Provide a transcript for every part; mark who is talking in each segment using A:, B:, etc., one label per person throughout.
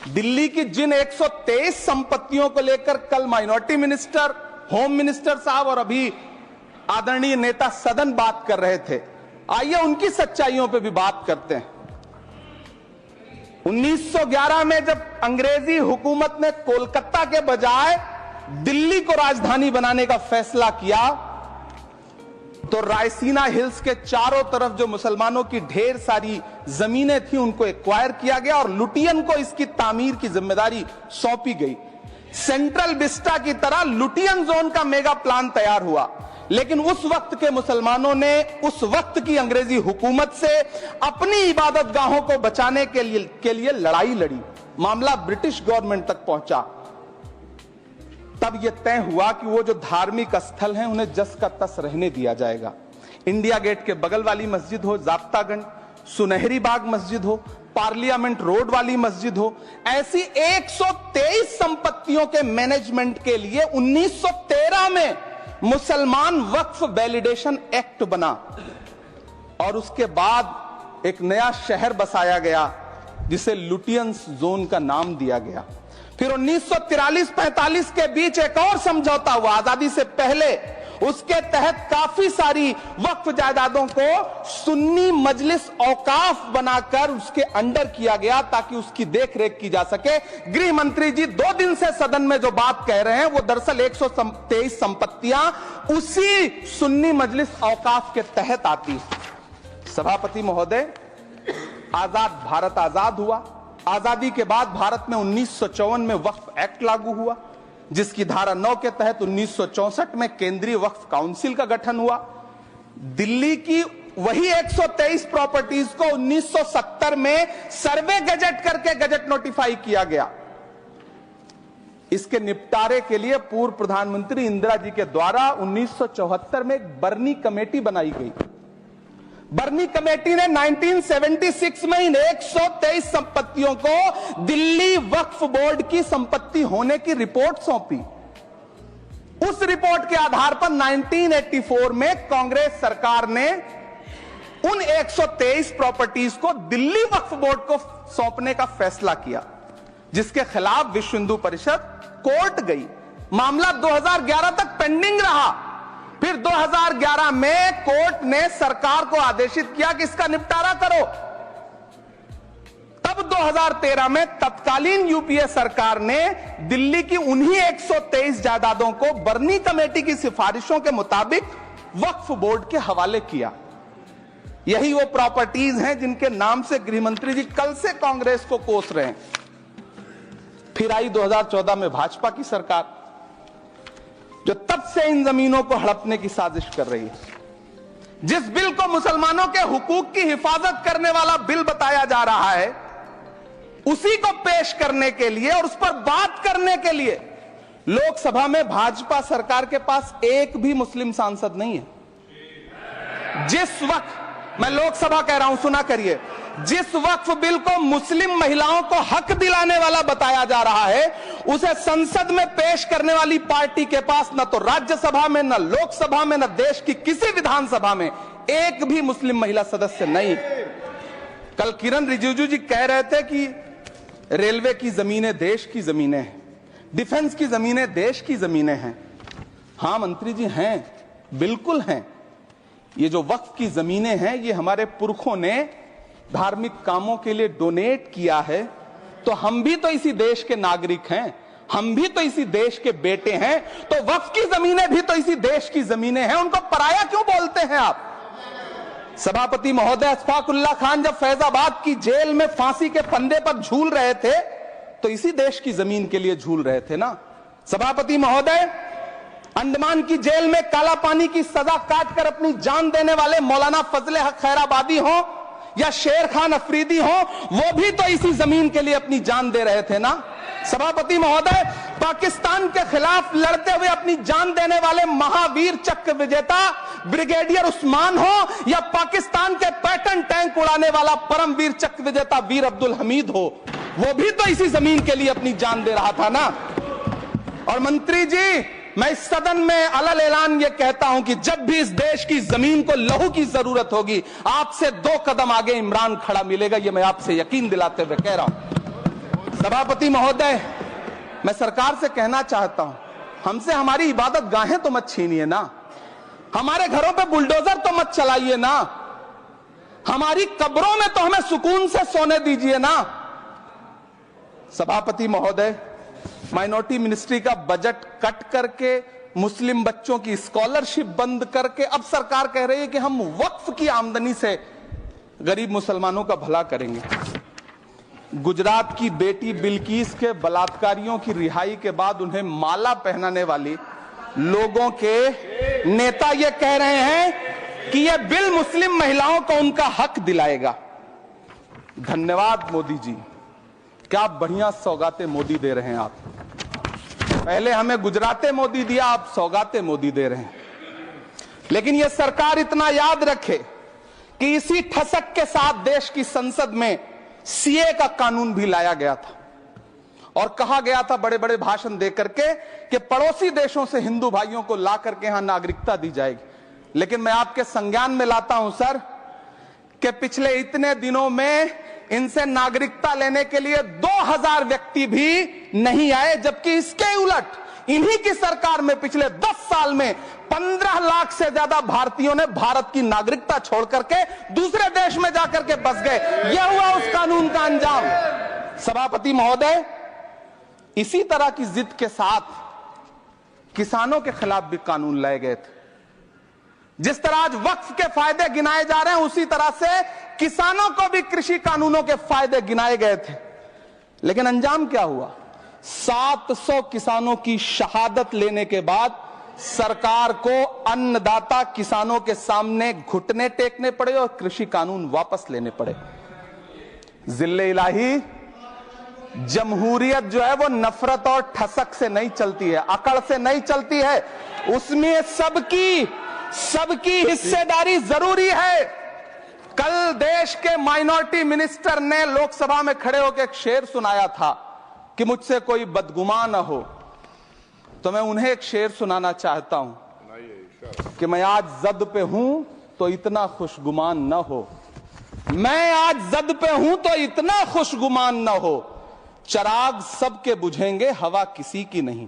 A: दिल्ली की जिन 123 संपत्तियों को लेकर कल माइनॉरिटी मिनिस्टर, होम मिनिस्टर साहब और अभी आदरणीय नेता सदन बात कर रहे थे, आइए उनकी सच्चाइयों पे भी बात करते हैं। 1911 में जब अंग्रेजी हुकूमत ने कोलकाता के बजाय दिल्ली को राजधानी बनाने का फैसला किया, तो रायसीना हिल्स के चारों तरफ जो मुसलमानों की ढेर सारी जमीनें थी उनको एक्वायर किया गया और लुटियन को इसकी तामीर की जिम्मेदारी सौंपी गई। सेंट्रल विस्टा की तरह लुटियन जोन का मेगा प्लान तैयार हुआ, लेकिन उस वक्त के मुसलमानों ने उस वक्त की अंग्रेजी हुकूमत से अपनी इबादत गाहों को बचाने के लिए लड़ाई लड़ी। मामला ब्रिटिश गवर्नमेंट तक पहुंचा। तब यह तय हुआ कि वो जो धार्मिक स्थल हैं उन्हें जस का तस रहने दिया जाएगा। इंडिया गेट के बगल वाली मस्जिद हो, जाब्तागंज, सुनहरी बाग मस्जिद हो, पार्लियामेंट रोड वाली मस्जिद हो, ऐसी 123 संपत्तियों के मैनेजमेंट के लिए 1913 में मुसलमान वक्फ वैलिडेशन एक्ट बना और उसके बाद एक नया शहर बसाया गया जिसे लुटियंस जोन का नाम दिया गया। फिर 1943-45 के बीच एक और समझौता हुआ आजादी से पहले, उसके तहत काफी सारी वक्फ जायदादों को सुन्नी मजलिस औकाफ बनाकर उसके अंडर किया गया ताकि उसकी देखरेख की जा सके। गृह मंत्री जी 2 दिन से सदन में जो बात कह रहे हैं वो दरअसल 123 संपत्तियां उसी सुन्नी मजलिस औकाफ के तहत आती। सभापति महोदय, आजाद भारत आजाद हुआ। आजादी के बाद भारत में 1954 में वक्फ एक्ट लागू हुआ, जिसकी धारा 9 के तहत 1964 में केंद्रीय वक्फ काउंसिल का गठन हुआ। दिल्ली की वही 123 प्रॉपर्टीज को 1970 में सर्वे गजट करके गजट नोटिफाई किया गया। इसके निपटारे के लिए पूर्व प्रधानमंत्री इंदिरा जी के द्वारा 1974 में एक बर्नी कमेटी बनाई गई। बर्नी कमेटी ने 1976 में इन 123 संपत्तियों को दिल्ली वक्फ बोर्ड की संपत्ति होने की रिपोर्ट सौंपी। उस रिपोर्ट के आधार पर 1984 में कांग्रेस सरकार ने उन 123 प्रॉपर्टीज को दिल्ली वक्फ बोर्ड को सौंपने का फैसला किया, जिसके खिलाफ विश्व हिंदू परिषद कोर्ट गई। मामला 2011 तक पेंडिंग रहा। फिर 2011 में कोर्ट ने सरकार को आदेशित किया कि इसका निपटारा करो। तब 2013 में तत्कालीन यूपीए सरकार ने दिल्ली की उन्हीं 123 जायदादों को बर्नी कमेटी की सिफारिशों के मुताबिक वक्फ बोर्ड के हवाले किया। यही वो प्रॉपर्टीज हैं जिनके नाम से गृहमंत्री जी कल से कांग्रेस को कोस रहे हैं। फिर आई 2014 में भाजपा की सरकार, जो तब से इन जमीनों को हड़पने की साजिश कर रही है। जिस बिल को मुसलमानों के हुकूक की हिफाजत करने वाला बिल बताया जा रहा है, उसी को पेश करने के लिए और उस पर बात करने के लिए लोकसभा में भाजपा सरकार के पास एक भी मुस्लिम सांसद नहीं है। जिस वक्त, मैं लोकसभा कह रहा हूं, सुना करिए, जिस वक्फ बिल को मुस्लिम महिलाओं को हक दिलाने वाला बताया जा रहा है, उसे संसद में पेश करने वाली पार्टी के पास न तो राज्यसभा में, न लोकसभा में, न देश की किसी विधानसभा में एक भी मुस्लिम महिला सदस्य नहीं। कल किरण रिजिजू जी कह रहे थे कि रेलवे की जमीनें देश की जमीनें हैं, डिफेंस की जमीनें देश की जमीनें हैं। हां मंत्री जी, हैं, बिल्कुल हैं। ये जो वक्फ की जमीनें हैं, ये हमारे पुरखों ने धार्मिक कामों के लिए डोनेट किया है, तो हम भी तो इसी देश के नागरिक हैं, हम भी तो इसी देश के बेटे हैं, तो वक्फ की जमीनें भी तो इसी देश की जमीनें हैं। उनको पराया क्यों बोलते हैं आप? सभापति महोदय, अशफाकुल्लाह खान जब फैजाबाद की जेल में फांसी के फंदे पर झूल रहे थे, तो इसी देश की जमीन के लिए झूल रहे थे ना। सभापति महोदय, अंडमान की जेल में काला पानी की सजा काटकर अपनी जान देने वाले मौलाना फजले हक खैराबादी हो या शेर खान अफरीदी हो, वो भी तो इसी जमीन के लिए अपनी जान दे रहे थे ना। सभापति महोदय, पाकिस्तान के खिलाफ लड़ते हुए अपनी जान देने वाले महावीर चक्र विजेता ब्रिगेडियर उस्मान हो या पाकिस्तान के पैटर्न टैंक उड़ाने वाला परमवीर चक्र विजेता वीर अब्दुल हमीद हो, वो भी तो इसी जमीन के लिए अपनी जान दे रहा था ना। और मंत्री जी, मैं इस सदन में अलल ऐलान ये कहता हूं कि जब भी इस देश की जमीन को लहू की जरूरत होगी, आपसे 2 कदम आगे इमरान खड़ा मिलेगा। ये मैं आपसे यकीन दिलाते हुए कह रहा हूं। सभापति महोदय, मैं सरकार से कहना चाहता हूं, हमसे हमारी इबादत गाहें तो मत छीनिए ना, हमारे घरों पे बुलडोजर तो मत चलाइए ना, हमारी कब्रों में तो हमें सुकून से सोने दीजिए ना। सभापति महोदय, माइनॉरिटी मिनिस्ट्री का बजट कट करके, मुस्लिम बच्चों की स्कॉलरशिप बंद करके अब सरकार कह रही है कि हम वक्फ की आमदनी से गरीब मुसलमानों का भला करेंगे। गुजरात की बेटी बिल्किस के बलात्कारियों की रिहाई के बाद उन्हें माला पहनाने वाली लोगों के नेता ये कह रहे हैं कि यह बिल मुस्लिम महिलाओं को उनका हक दिलाएगा। धन्यवाद मोदी जी, क्या बढ़िया सौगातें मोदी दे रहे हैं आप। पहले हमें गुजराते मोदी दिया, आप सौगातें मोदी दे रहे हैं। लेकिन यह सरकार इतना याद रखे कि इसी ठसक के साथ देश की संसद में सीए का कानून भी लाया गया था और कहा गया था बड़े बड़े भाषण देकर के कि पड़ोसी देशों से हिंदू भाइयों को ला करके यहां नागरिकता दी जाएगी। लेकिन मैं आपके संज्ञान में लाता हूं सर कि पिछले इतने दिनों में इनसे नागरिकता लेने के लिए 2000 व्यक्ति भी नहीं आए, जबकि इसके उलट इन्हीं की सरकार में पिछले 10 साल में 15 लाख से ज्यादा भारतीयों ने भारत की नागरिकता छोड़ करके दूसरे देश में जाकर के बस गए। यह हुआ उस कानून का अंजाम। सभापति महोदय, इसी तरह की जिद के साथ किसानों के खिलाफ भी कानून लाए गए थे। जिस तरह आज वक्फ के फायदे गिनाए जा रहे हैं, उसी तरह से किसानों को भी कृषि कानूनों के फायदे गिनाए गए थे। लेकिन अंजाम क्या हुआ? 700 किसानों की शहादत लेने के बाद सरकार को अन्नदाता किसानों के सामने घुटने टेकने पड़े और कृषि कानून वापस लेने पड़े। जिल्ले इलाही, जमहूरियत जो है वो नफरत और ठसक से नहीं चलती है, अकड़ से नहीं चलती है, उसमें सबकी हिस्सेदारी जरूरी है। कल देश के माइनॉरिटी मिनिस्टर ने लोकसभा में खड़े होकर एक शेर सुनाया था कि मुझसे कोई बदगुमान न हो, तो मैं उन्हें एक शेर सुनाना चाहता हूं कि मैं आज जद पे हूं तो इतना खुशगुमान न हो, मैं आज जद पे हूं तो इतना खुशगुमान न हो, चराग सबके बुझेंगे हवा किसी की नहीं।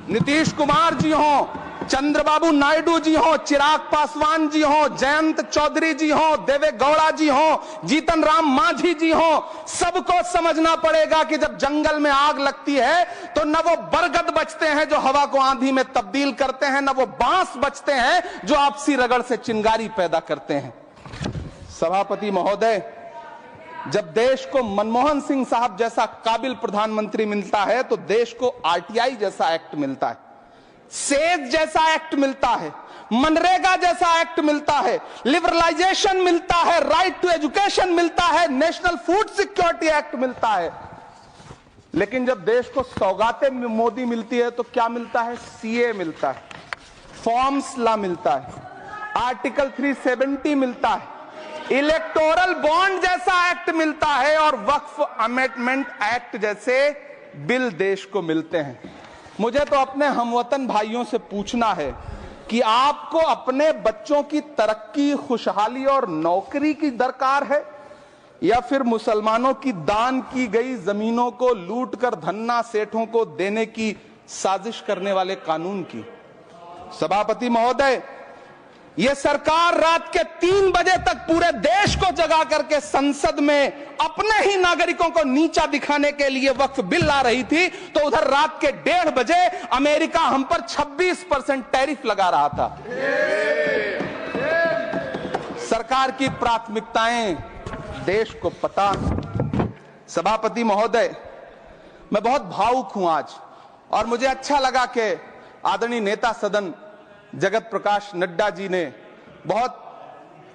A: नीतीश कुमार जी हो, चंद्रबाबू नायडू जी हो, चिराग पासवान जी हो, जयंत चौधरी जी हो, देवे गौड़ा जी हो, जीतन राम मांझी जी हो, सबको समझना पड़ेगा कि जब जंगल में आग लगती है तो न वो बरगद बचते हैं जो हवा को आंधी में तब्दील करते हैं, न वो बांस बचते हैं जो आपसी रगड़ से चिंगारी पैदा करते हैं। सभापति महोदय, जब देश को मनमोहन सिंह साहब जैसा काबिल प्रधानमंत्री मिलता है तो देश को आरटीआई जैसा एक्ट मिलता है, सेज जैसा एक्ट मिलता है, मनरेगा जैसा एक्ट मिलता है, लिबरलाइजेशन मिलता है, राइट टू एजुकेशन मिलता है, नेशनल फूड सिक्योरिटी एक्ट मिलता है। लेकिन जब देश को सौगातें मोदी मिलती है तो क्या मिलता है? सीए मिलता है, फॉर्म्स लॉ मिलता है, आर्टिकल 370 मिलता है, इलेक्टोरल बॉन्ड जैसा एक्ट मिलता है और वक्फ अमेंडमेंट एक्ट जैसे बिल देश को मिलते हैं। मुझे तो अपने हमवतन भाइयों से पूछना है कि आपको अपने बच्चों की तरक्की, खुशहाली और नौकरी की दरकार है या फिर मुसलमानों की दान की गई जमीनों को लूटकर धन्ना सेठों को देने की साजिश करने वाले कानून की? सभापति महोदय, यह सरकार रात के 3 बजे तक पूरे देश को जगा करके संसद में अपने ही नागरिकों को नीचा दिखाने के लिए वक्फ बिल ला रही थी, तो उधर रात के 1:30 बजे अमेरिका हम पर 26% टैरिफ लगा रहा था। सरकार की प्राथमिकताएं देश को पता। सभापति महोदय, मैं बहुत भावुक हूं आज, और मुझे अच्छा लगा कि आदरणीय नेता सदन जगत प्रकाश नड्डा जी ने बहुत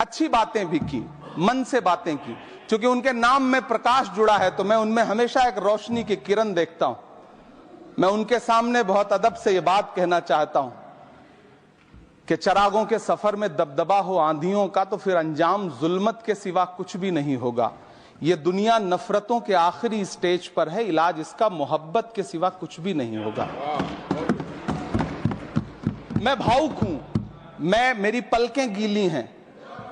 A: अच्छी बातें भी की, मन से बातें की। क्योंकि उनके नाम में प्रकाश जुड़ा है तो मैं उनमें हमेशा एक रोशनी की किरण देखता हूं। मैं उनके सामने बहुत अदब से यह बात कहना चाहता हूं कि चरागों के सफर में दबदबा हो आंधियों का तो फिर अंजाम जुल्मत के सिवा कुछ भी नहीं होगा। यह दुनिया नफरतों के आखिरी स्टेज पर है, इलाज इसका मोहब्बत के सिवा कुछ भी नहीं होगा। मैं भावुक हूं, मेरी पलकें गीली हैं।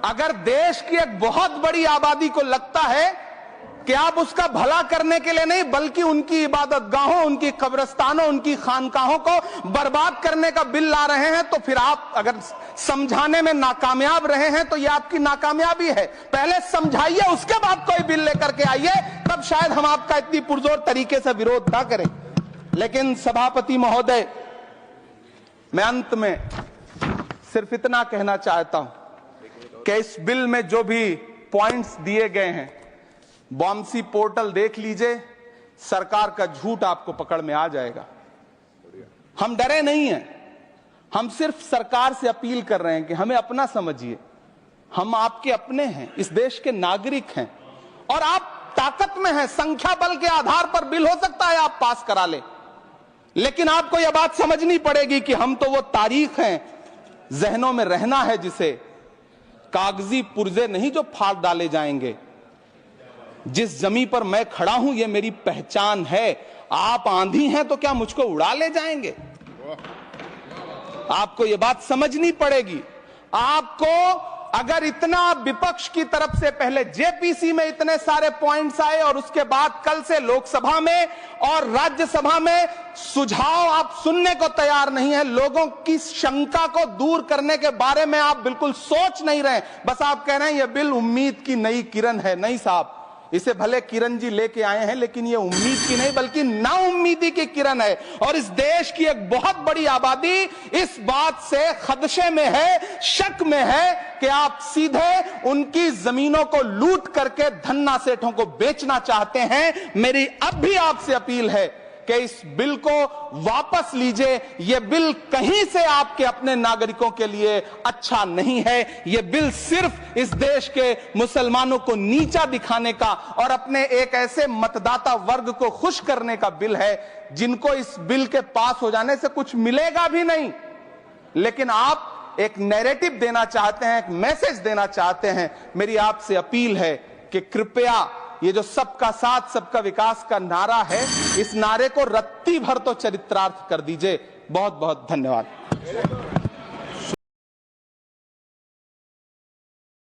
A: अगर देश की एक बहुत बड़ी आबादी को लगता है कि आप उसका भला करने के लिए नहीं बल्कि उनकी इबादतगाहों, उनकी कब्रिस्तानों, उनकी खानकाहों को बर्बाद करने का बिल ला रहे हैं, तो फिर आप अगर समझाने में नाकामयाब रहे हैं तो यह आपकी नाकामयाबी है। पहले समझाइए, उसके बाद कोई बिल लेकर के आइए, तब शायद हम आपका इतनी पुरजोर तरीके से विरोध ना करें। लेकिन सभापति महोदय, मैं अंत में सिर्फ इतना कहना चाहता हूं कि इस बिल में जो भी पॉइंट्स दिए गए हैं, बॉम्सी पोर्टल देख लीजिए, सरकार का झूठ आपको पकड़ में आ जाएगा। हम डरे नहीं हैं, हम सिर्फ सरकार से अपील कर रहे हैं कि हमें अपना समझिए। हम आपके अपने हैं, इस देश के नागरिक हैं और आप ताकत में हैं। संख्या बल के आधार पर बिल हो सकता है आप पास करा ले, लेकिन आपको यह बात समझनी पड़ेगी कि हम तो वो तारीख हैं, जहनों में रहना है जिसे कागजी पुर्जे नहीं जो फाड़ डाले जाएंगे। जिस जमीन पर मैं खड़ा हूं यह मेरी पहचान है। आप आंधी हैं तो क्या मुझको उड़ा ले जाएंगे? आपको यह बात समझनी पड़ेगी। आपको अगर इतना विपक्ष की तरफ से पहले जेपीसी में इतने सारे पॉइंट्स आए और उसके बाद कल से लोकसभा में और राज्यसभा में सुझाव आप सुनने को तैयार नहीं है, लोगों की शंका को दूर करने के बारे में आप बिल्कुल सोच नहीं रहे, बस आप कह रहे हैं यह बिल उम्मीद की नई किरण है। नहीं साहब, इसे भले किरण जी लेके आए हैं, लेकिन ये उम्मीद की नहीं बल्कि नाउम्मीदी की किरण है। और इस देश की एक बहुत बड़ी आबादी इस बात से खदशे में है, शक में है कि आप सीधे उनकी जमीनों को लूट करके धन्ना सेठों को बेचना चाहते हैं। मेरी अब भी आपसे अपील है कि इस बिल को वापस लीजिए। यह बिल कहीं से आपके अपने नागरिकों के लिए अच्छा नहीं है। यह बिल सिर्फ इस देश के मुसलमानों को नीचा दिखाने का और अपने एक ऐसे मतदाता वर्ग को खुश करने का बिल है जिनको इस बिल के पास हो जाने से कुछ मिलेगा भी नहीं, लेकिन आप एक नैरेटिव देना चाहते हैं, एक मैसेज देना चाहते हैं। मेरी आपसे अपील है कि कृपया ये जो सबका साथ सबका विकास का नारा है, इस नारे को रत्ती भर तो चरित्रार्थ कर दीजिए। बहुत बहुत धन्यवाद।